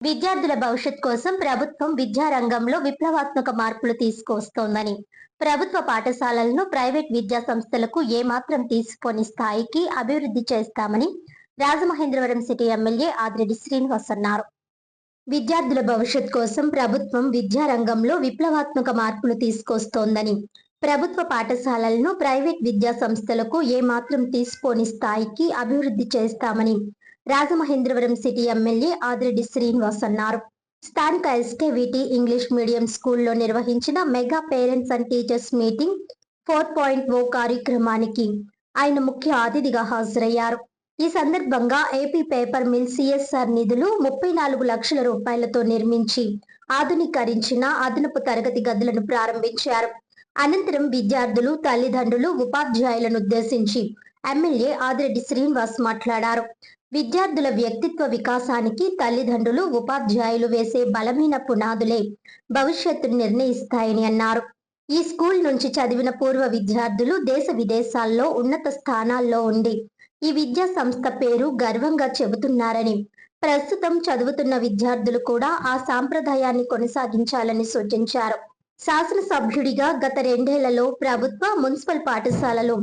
విద్యార్థుల భవిష్యత్ కోసం ప్రభుత్వం విద్యారంగంలో విప్లవాత్మక మార్పులు తీసుకువస్తోందని, ప్రభుత్వ పాఠశాలలను ప్రైవేట్ విద్యా సంస్థలకు ఏమాత్రం తీసిపోని స్థాయికి అభివృద్ధి చేస్తామని రాజమహేంద్రవరం సిటీ ఎమ్మెల్యే ఆదిరెడ్డి శ్రీనివాస్ అన్నారు. విద్యార్థుల భవిష్యత్ కోసం ప్రభుత్వం విద్యారంగంలో విప్లవాత్మక మార్పులు తీసుకొస్తోందని, ప్రభుత్వ పాఠశాలలను ప్రైవేట్ విద్యా సంస్థలకు ఏమాత్రం తీసిపోని స్థాయికి అభివృద్ధి చేస్తామని రాజమహేంద్రవరం సిటీ ఎమ్మెల్యే ఆదిరెడ్డి శ్రీనివాస్ అన్నారు. స్థానిక ఎస్కేవిటి ఇంగ్లీష్ మీడియం స్కూల్లో నిర్వహించిన mega parents and teachers meeting 4.0 కార్యక్రమానికి ఆయన ముఖ్య అతిథిగా హాజరయ్యారు. ఈ సందర్భంగా ఏపీ పేపర్ మిల్ సిఎస్ఆర్ నిధులు 34 లక్షల రూపాయలతో నిర్మించి ఆధునీకరించిన అదనపు తరగతి గదులను ప్రారంభించారు. అనంతరం విద్యార్థులు, తల్లిదండ్రులు, ఉపాధ్యాయులను ఉద్దేశించి ఎమ్మెల్యే ఆదిరెడ్డి శ్రీనివాస్ మాట్లాడారు. విద్యార్థుల వ్యక్తిత్వ వికాసానికి తల్లిదండ్రులు, ఉపాధ్యాయులు వేసే బలమైన పునాదులే భవిష్యత్తును నిర్ణయిస్తాయని అన్నారు. ఈ స్కూల్ నుంచి చదివిన పూర్వ విద్యార్థులు దేశ విదేశాల్లో ఉన్నత స్థానాల్లో ఉండి ఈ విద్యా సంస్థ పేరు గర్వంగా చెబుతున్నారని, ప్రస్తుతం చదువుతున్న విద్యార్థులు కూడా ఆ సాంప్రదాయాన్ని కొనసాగించాలని సూచించారు. శాసనసభ్యుడిగా గత 2 ఏళ్లలో ప్రభుత్వ, మున్సిపల్ పాఠశాలలు,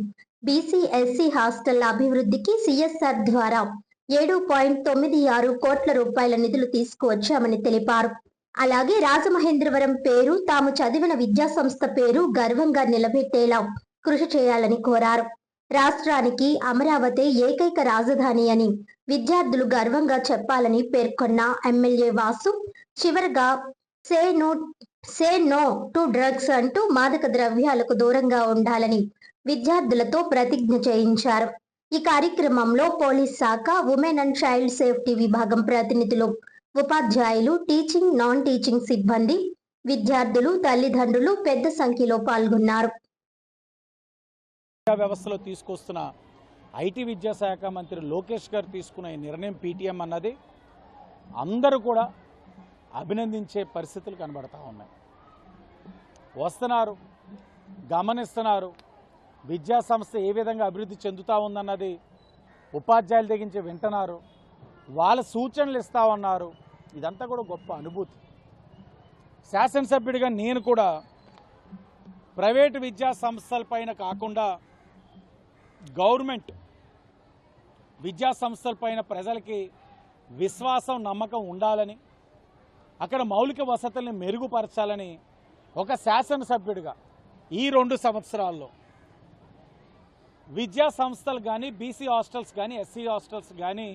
బీసీ, ఎస్సీ హాస్టళ్ల అభివృద్ధికి సిఎస్ఆర్ ద్వారా 7.96 కోట్ల రూపాయల నిధులు తీసుకువచ్చామని తెలిపారు. అలాగే రాజమహేంద్రవరం పేరు, తాము చదివిన విద్యా సంస్థ పేరు గర్వంగా నిలబెట్టేలా కృషి చేయాలని కోరారు. రాష్ట్రానికి అమరావతి ఏకైక రాజధాని అని విద్యార్థులు గర్వంగా చెప్పాలని పేర్కొన్న ఎమ్మెల్యే వాసు, చివరగా సే నో టు డ్రగ్స్ అంటూ మాదక ద్రవ్యాలకు దూరంగా ఉండాలని విద్యార్థులతో ప్రతిజ్ఞ చేయించారు. ఈ కార్యక్రమంలో పోలీస్ శాఖ, ఉమెన్ అండ్ చైల్డ్ సేఫ్టీ విభాగం ప్రతినిధులు, ఉపాధ్యాయులు, టీచింగ్, నాన్ టీచింగ్ సిబ్బంది, విద్యార్థులు, తల్లిదండ్రులు పెద్ద సంఖ్యలో పాల్గొన్నారు. వ్యవస్థలో తీసుకొస్తున్న ఐటీ విద్యాశాఖ మంత్రి లోకేష్ గారు తీసుకున్న ఈ నిర్ణయం పీటీఎం అన్నది అందరూ కూడా అభినందించే పరిస్థితులు కనబడతా ఉన్నాయి. వస్తున్నారు, గమనిస్తున్నారు, విద్యా సంస్థ ఏ విధంగా అభివృద్ధి చెందుతూ ఉందన్నది ఉపాధ్యాయుల దగ్గర వింటున్నారు, వాళ్ళ సూచనలు ఇస్తూ ఉన్నారు. ఇదంతా కూడా గొప్ప అనుభూతి. శాసనసభ్యుడిగా నేను కూడా ప్రైవేటు విద్యా సంస్థలపైన కాకుండా గవర్నమెంట్ విద్యా సంస్థలపైన ప్రజలకి విశ్వాసం, నమ్మకం ఉండాలని, అక్కడ మౌలిక వసతుల్ని మెరుగుపరచాలని ఒక శాసనసభ్యుడిగా ఈ 2 సంవత్సరాల్లో విద్యా సంస్థలు కానీ, బీసీ హాస్టల్స్ కానీ, ఎస్సీ హాస్టల్స్ కానీ,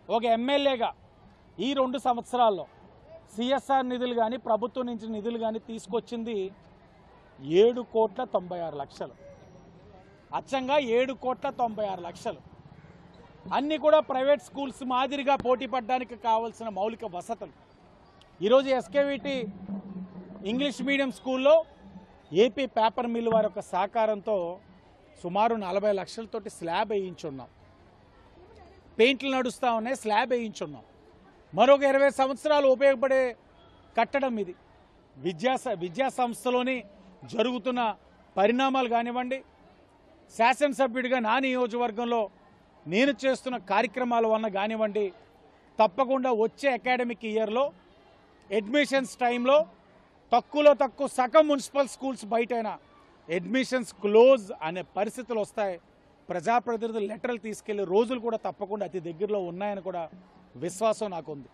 ఒక ఎమ్మెల్యేగా ఈ 2 సంవత్సరాల్లో సిఎస్ఆర్ నిధులు కానీ, ప్రభుత్వం నుంచి నిధులు కానీ తీసుకొచ్చింది 7,96,00,000. అచ్చంగా 7,96,00,000. అన్నీ కూడా ప్రైవేట్ స్కూల్స్ మాదిరిగా పోటీ పడడానికి కావాల్సిన మౌలిక వసతులు. ఈరోజు ఎస్కేవిటి ఇంగ్లీష్ మీడియం స్కూల్లో ఏపీ పేపర్ మిల్ వారి యొక్క సహకారంతో సుమారు 40 లక్షలతోటి స్లాబ్ వేయించున్నాం. పెయింట్లు నడుస్తూ ఉన్నాయి, స్లాబ్ వేయించున్నాం. మరొక 20 సంవత్సరాలు ఉపయోగపడే కట్టడం ఇది. విద్యా సంస్థలోని జరుగుతున్న పరిణామాలు కానివ్వండి, శాసనసభ్యుడిగా నా నియోజకవర్గంలో నేను చేస్తున్న కార్యక్రమాల వలన కానివ్వండి, తప్పకుండా వచ్చే అకాడమిక్ ఇయర్లో అడ్మిషన్స్ టైంలో తక్కువలో తక్కువ సగం మున్సిపల్ స్కూల్స్ బయటైనా అడ్మిషన్స్ క్లోజ్ అనే పరిస్థితులు వస్తాయి. ప్రజాప్రతినిధులు లెటర్లు తీసుకెళ్లే రోజులు కూడా తప్పకుండా అతి దగ్గరలో ఉన్నాయని కూడా విశ్వాసం నాకుంది.